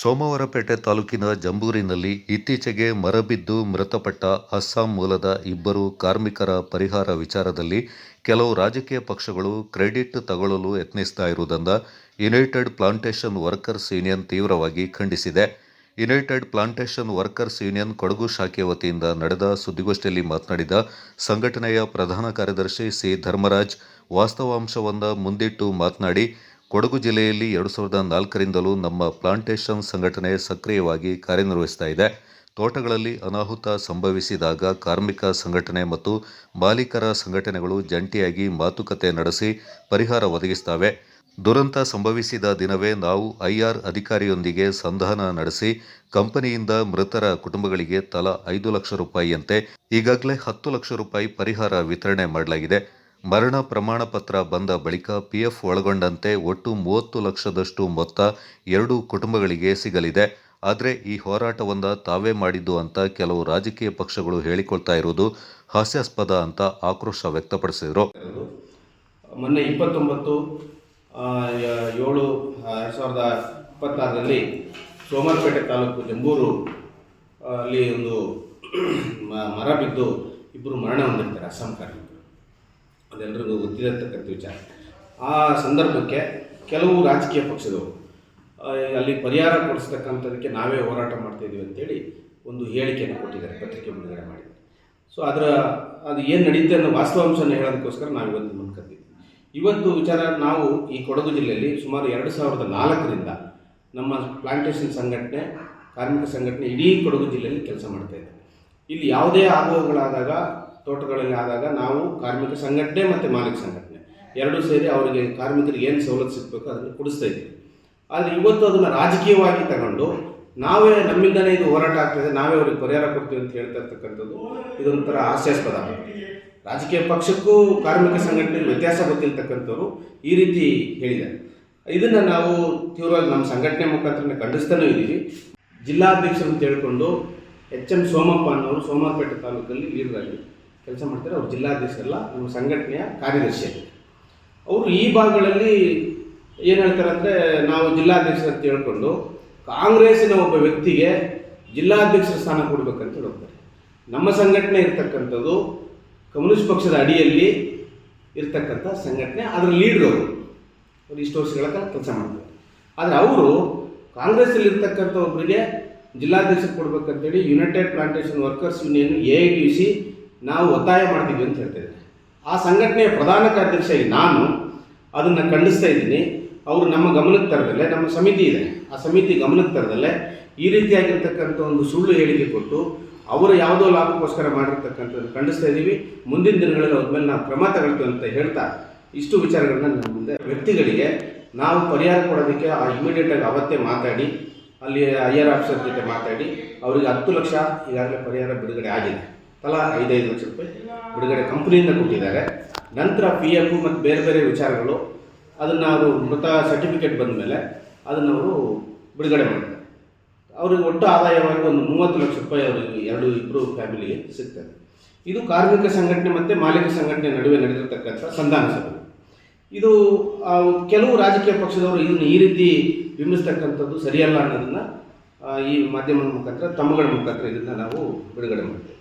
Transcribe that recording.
ಸೋಮವಾರಪೇಟೆ ತಾಲೂಕಿನ ಜಂಬೂರಿನಲ್ಲಿ ಇತ್ತೀಚೆಗೆ ಮರಬಿದ್ದು ಮೃತಪಟ್ಟ ಅಸ್ಸಾಂ ಮೂಲದ ಇಬ್ಬರು ಕಾರ್ಮಿಕರ ಪರಿಹಾರ ವಿಚಾರದಲ್ಲಿ ಕೆಲವು ರಾಜಕೀಯ ಪಕ್ಷಗಳು ಕ್ರೆಡಿಟ್ ತಗೊಳ್ಳಲು ಯತ್ನಿಸ್ತಾ ಇರುವುದನ್ನು ಯುನೈಟೆಡ್ ಪ್ಲಾಂಟೇಶನ್ ವರ್ಕರ್ಸ್ ಯೂನಿಯನ್ ತೀವ್ರವಾಗಿ ಖಂಡಿಸಿದೆ. United plantation workers union Kodagu ಶಾಖೆ ವತಿಯಿಂದ ನಡೆದ ಸುದ್ದಿಗೋಷ್ಠಿಯಲ್ಲಿ ಮಾತನಾಡಿದ ಸಂಘಟನೆಯ ಪ್ರಧಾನ ಕಾರ್ಯದರ್ಶಿ ಸಿ ಧರ್ಮರಾಜ್, ವಾಸ್ತವಾಂಶವನ್ನು ಮುಂದಿಟ್ಟು ಮಾತನಾಡಿ, ಕೊಡಗು ಜಿಲ್ಲೆಯಲ್ಲಿ 2004ರಿಂದಲೂ ನಮ್ಮ ಪ್ಲಾಂಟೇಶನ್ ಸಂಘಟನೆ ಸಕ್ರಿಯವಾಗಿ ಕಾರ್ಯನಿರ್ವಹಿಸ್ತಾ ಇದೆ. ತೋಟಗಳಲ್ಲಿ ಅನಾಹುತ ಸಂಭವಿಸಿದಾಗ ಕಾರ್ಮಿಕ ಸಂಘಟನೆ ಮತ್ತು ಮಾಲೀಕರ ಸಂಘಟನೆಗಳು ಜಂಟಿಯಾಗಿ ಮಾತುಕತೆ ನಡೆಸಿ ಪರಿಹಾರ ಒದಗಿಸುತ್ತವೆ. ದುರಂತ ಸಂಭವಿಸಿದ ದಿನವೇ ನಾವು ಐಆರ್ ಅಧಿಕಾರಿಯೊಂದಿಗೆ ಸಂಧಾನ ನಡೆಸಿ ಕಂಪನಿಯಿಂದ ಮೃತರ ಕುಟುಂಬಗಳಿಗೆ ತಲಾ 5 ಲಕ್ಷ ರೂಪಾಯಿಯಂತೆ ಈಗಾಗಲೇ 10 ಲಕ್ಷ ರೂಪಾಯಿ ಪರಿಹಾರ ವಿತರಣೆ ಮಾಡಲಾಗಿದೆ. ಮರಣ ಪ್ರಮಾಣ ಪತ್ರ ಬಂದ ಬಳಿಕ ಪಿಎಫ್ ಒಳಗೊಂಡಂತೆ ಒಟ್ಟು 30 ಲಕ್ಷದಷ್ಟು ಮೊತ್ತ 2 ಕುಟುಂಬಗಳಿಗೆ ಸಿಗಲಿದೆ. ಆದರೆ ಈ ಹೋರಾಟವನ್ನು ತಾವೇ ಮಾಡಿದ್ದು ಅಂತ ಕೆಲವು ರಾಜಕೀಯ ಪಕ್ಷಗಳು ಹೇಳಿಕೊಳ್ತಾ ಇರುವುದು ಹಾಸ್ಯಾಸ್ಪದ ಅಂತ ಆಕ್ರೋಶ ವ್ಯಕ್ತಪಡಿಸಿದರು. ಮೊನ್ನೆ 29/7/2026ರಲ್ಲಿ ಸೋಮವಾರಪೇಟೆ ತಾಲೂಕು ಜಂಬೂರು ಅಲ್ಲಿ ಒಂದು ಮರ ಬಿದ್ದು ಇಬ್ಬರು ಮರಣ ಹೊಂದಿರ್ತಾರೆ ಅಸ್ಸಾಂ ಕಾರ್ಮಿಕರು. ಅದೆಲ್ಲರಿಗೂ ಗೊತ್ತಿರತಕ್ಕಂಥ ವಿಚಾರ. ಆ ಸಂದರ್ಭಕ್ಕೆ ಕೆಲವು ರಾಜಕೀಯ ಪಕ್ಷದವರು ಅಲ್ಲಿ ಪರಿಹಾರ ಕೊಡಿಸ್ತಕ್ಕಂಥದಕ್ಕೆ ನಾವೇ ಹೋರಾಟ ಮಾಡ್ತಾಯಿದ್ದೀವಿ ಅಂತೇಳಿ ಒಂದು ಹೇಳಿಕೆಯನ್ನು ಕೊಟ್ಟಿದ್ದಾರೆ, ಪತ್ರಿಕೆ ಬಿಡುಗಡೆ ಮಾಡಿದ್ದಾರೆ. ಸೊ ಅದು ಏನು ನಡೀತೆ ಅನ್ನೋ ವಾಸ್ತವಾಂಶನ ಹೇಳೋದಕ್ಕೋಸ್ಕರ ನಾವು ಇವತ್ತು ಮುಂದ್ಕಂದಿದ್ದೀವಿ. ಇವತ್ತು ವಿಚಾರ, ನಾವು ಈ ಕೊಡಗು ಜಿಲ್ಲೆಯಲ್ಲಿ ಸುಮಾರು 2004ರಿಂದ ನಮ್ಮ ಪ್ಲಾಂಟೇಶನ್ ಸಂಘಟನೆ, ಕಾರ್ಮಿಕ ಸಂಘಟನೆ ಇಡೀ ಕೊಡಗು ಜಿಲ್ಲೆಯಲ್ಲಿ ಕೆಲಸ ಮಾಡ್ತಾಯಿದೆ. ಇಲ್ಲಿ ಯಾವುದೇ ಆಗುವಗಳಾದಾಗ, ತೋಟಗಳಲ್ಲಿ ಆದಾಗ ನಾವು ಕಾರ್ಮಿಕ ಸಂಘಟನೆ ಮತ್ತು ಮಾಲೀಕ ಸಂಘಟನೆ ಎರಡೂ ಸೇರಿ ಅವರಿಗೆ ಕಾರ್ಮಿಕರಿಗೆ ಏನು ಸವಲತ್ತು ಸಿಗಬೇಕು ಅದನ್ನು ಕೊಡಿಸ್ತಾ ಇದ್ದೀವಿ. ಆದರೆ ಇವತ್ತು ಅದನ್ನು ರಾಜಕೀಯವಾಗಿ ತಗೊಂಡು ನಾವೇ ನಮ್ಮಿಂದಲೇ ಇದು ಹೋರಾಟ ಆಗ್ತಾಯಿದೆ, ನಾವೇ ಅವ್ರಿಗೆ ಪರಿಹಾರ ಕೊಡ್ತೀವಿ ಅಂತ ಹೇಳ್ತಾ ಇರ್ತಕ್ಕಂಥದ್ದು ಇದೊಂಥರ ಹಾಸ್ಯಾಸ್ಪದ. ರಾಜಕೀಯ ಪಕ್ಷಕ್ಕೂ ಕಾರ್ಮಿಕ ಸಂಘಟನೆಗೆ ವ್ಯತ್ಯಾಸ ಗೊತ್ತಿರ್ತಕ್ಕಂಥವ್ರು ಈ ರೀತಿ ಹೇಳಿದ್ದಾರೆ. ಇದನ್ನು ನಾವು ತೀವ್ರವಾಗಿ ನಮ್ಮ ಸಂಘಟನೆ ಮುಖಾಂತರ ಖಂಡಿಸ್ತಾನೂ ಇದ್ದೀವಿ. ಜಿಲ್ಲಾಧ್ಯಕ್ಷರು ಅಂತ ಹೇಳ್ಕೊಂಡು HM ಸೋಮಪ್ಪ ಅನ್ನೋರು ಸೋಮವಾರಪೇಟೆ ತಾಲೂಕಲ್ಲಿ ಲೀಡರಾಗಿ ಕೆಲಸ ಮಾಡ್ತಾರೆ. ಅವರು ಜಿಲ್ಲಾಧ್ಯಕ್ಷರಲ್ಲ, ನಮ್ಮ ಸಂಘಟನೆಯ ಕಾರ್ಯದರ್ಶಿಯಾಗಿ. ಅವರು ಈ ಭಾಗಗಳಲ್ಲಿ ಏನು ಹೇಳ್ತಾರೆ ಅಂದರೆ, ನಾವು ಜಿಲ್ಲಾಧ್ಯಕ್ಷರು ಅಂತ ಹೇಳ್ಕೊಂಡು ಕಾಂಗ್ರೆಸ್ಸಿನ ಒಬ್ಬ ವ್ಯಕ್ತಿಗೆ ಜಿಲ್ಲಾಧ್ಯಕ್ಷರ ಸ್ಥಾನ ಕೊಡಬೇಕಂತ ಹೇಳ್ತಾರೆ. ನಮ್ಮ ಸಂಘಟನೆ ಇರ್ತಕ್ಕಂಥದ್ದು ಕಮ್ಯುನಿಸ್ಟ್ ಪಕ್ಷದ ಅಡಿಯಲ್ಲಿ ಇರ್ತಕ್ಕಂಥ ಸಂಘಟನೆ, ಅದರ ಲೀಡ್ರು ಅವರು ಇಷ್ಟು ವರ್ಷಗಳ ಕಾಲ ಕೆಲಸ ಮಾಡ್ತಾರೆ. ಆದರೆ ಅವರು ಕಾಂಗ್ರೆಸ್ಸಲ್ಲಿ ಇರ್ತಕ್ಕಂಥ ಒಬ್ಬರಿಗೆ ಜಿಲ್ಲಾಧ್ಯಕ್ಷರು ಕೊಡಬೇಕಂತೇಳಿ united plantation workers union AITUC ನಾವು ಒತ್ತಾಯ ಮಾಡ್ತೀವಿ ಅಂತ ಹೇಳ್ತಾಯಿದ್ದಾರೆ. ಆ ಸಂಘಟನೆಯ ಪ್ರಧಾನ ಕಾರ್ಯದರ್ಶಿಯಾಗಿ ನಾನು ಅದನ್ನು ಖಂಡಿಸ್ತಾ ಇದ್ದೀನಿ. ಅವರು ನಮ್ಮ ಗಮನಕ್ಕೆ ತರದಲ್ಲೇ, ನಮ್ಮ ಸಮಿತಿ ಇದೆ, ಆ ಸಮಿತಿ ಗಮನಕ್ಕೆ ತರದಲ್ಲೇ ಈ ರೀತಿಯಾಗಿರ್ತಕ್ಕಂಥ ಒಂದು ಸುಳ್ಳು ಹೇಳಿಕೆ ಕೊಟ್ಟು ಅವರು ಯಾವುದೋ ಲಾಭಕ್ಕೋಸ್ಕರ ಮಾಡಿರ್ತಕ್ಕಂಥದ್ದು ಖಂಡಿಸ್ತಾ ಇದ್ದೀವಿ. ಮುಂದಿನ ದಿನಗಳಲ್ಲಿ ಅವ್ರ ಮೇಲೆ ನಾವು ಕ್ರಮ ತಗೊಳ್ತೀವಿ ಅಂತ ಹೇಳ್ತಾ ಇಷ್ಟು ವಿಚಾರಗಳನ್ನ ನಮ್ಮ ಮುಂದೆ ವ್ಯಕ್ತಿಗಳಿಗೆ ನಾವು ಪರಿಹಾರ ಕೊಡೋದಕ್ಕೆ ಇಮಿಡಿಯೇಟಾಗಿ ಅವತ್ತೇ ಮಾತಾಡಿ ಅಲ್ಲಿ IR ಆಫೀಸರ್ ಜೊತೆ ಮಾತಾಡಿ ಅವರಿಗೆ 10 ಲಕ್ಷ ಈಗಾಗಲೇ ಪರಿಹಾರ ಬಿಡುಗಡೆ ಆಗಿದೆ. ತಲಾ 5 ಲಕ್ಷ ರೂಪಾಯಿ ಬಿಡುಗಡೆ ಕಂಪ್ನಿಯಿಂದ ಕೊಟ್ಟಿದ್ದಾರೆ. ನಂತರ PF ಮತ್ತು ಬೇರೆ ಬೇರೆ ವಿಚಾರಗಳು ಅದನ್ನು ಅವರು ಮೃತ ಸರ್ಟಿಫಿಕೇಟ್ ಬಂದ ಮೇಲೆ ಅದನ್ನು ಅವರು ಬಿಡುಗಡೆ ಮಾಡ್ತಾರೆ. ಅವ್ರಿಗೆ ಒಟ್ಟು ಆದಾಯವಾಗಿ ಒಂದು 30 ಲಕ್ಷ ರೂಪಾಯಿ ಅವರಿಗೆ ಇಬ್ಬರು ಫ್ಯಾಮಿಲಿಗೆ ಸಿಗ್ತದೆ. ಇದು ಕಾರ್ಮಿಕ ಸಂಘಟನೆ ಮತ್ತು ಮಾಲೀಕ ಸಂಘಟನೆ ನಡುವೆ ನಡೆದಿರ್ತಕ್ಕಂಥ ಸಂಧಾನ ಸಭೆ. ಇದು ಕೆಲವು ರಾಜಕೀಯ ಪಕ್ಷದವರು ಇದನ್ನು ಈ ರೀತಿ ಬಿಂಬಿಸ್ತಕ್ಕಂಥದ್ದು ಸರಿಯಲ್ಲ ಅನ್ನೋದನ್ನು ಈ ಮಾಧ್ಯಮದ ಮುಖಾಂತರ, ತಮ್ಮಗಳ ಮುಖಾಂತರ ಇದನ್ನು ನಾವು ಬಿಡುಗಡೆ ಮಾಡ್ತೇವೆ.